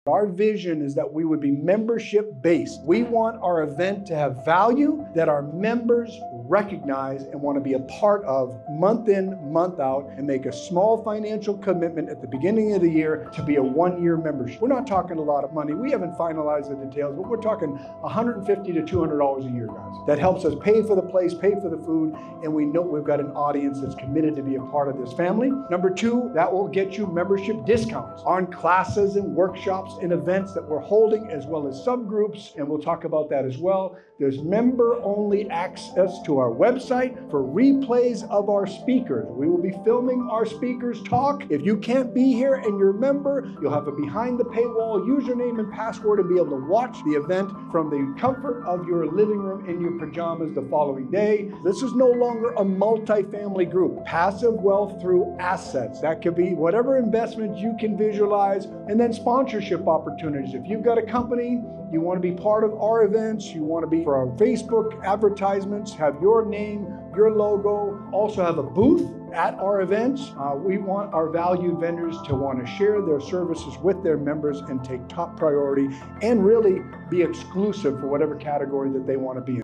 Our vision is that we would be membership-based. We want our event to have value that our members recognize and want to be a part of month in, month out, and make a small financial commitment at the beginning of the year to be a one-year membership. We're not talking a lot of money. We haven't finalized the details, but we're talking $150 to $200 a year, guys. That helps us pay for the place, pay for the food, and we know we've got an audience that's committed to be a part of this family. Number two, that will get you membership discounts on classes and workshops and events that we're holding, as well as subgroups, and we'll talk about that as well. There's member-only access to our website for replays of our speakers. We will be filming our speakers talk. If you can't be here and you're a member, you'll have a behind-the-paywall username and password and be able to watch the event from the comfort of your living room in your pajamas the following day. This is no longer a multi-family group. Passive wealth through assets. That could be whatever investments you can visualize, and then sponsorship opportunities. If you've got a company, you want to be part of our events, you want to be for our Facebook advertisements, have your name, your logo, also have a booth at our events. We want our valued vendors to want to share their services with their members and take top priority and really be exclusive for whatever category that they want to be in.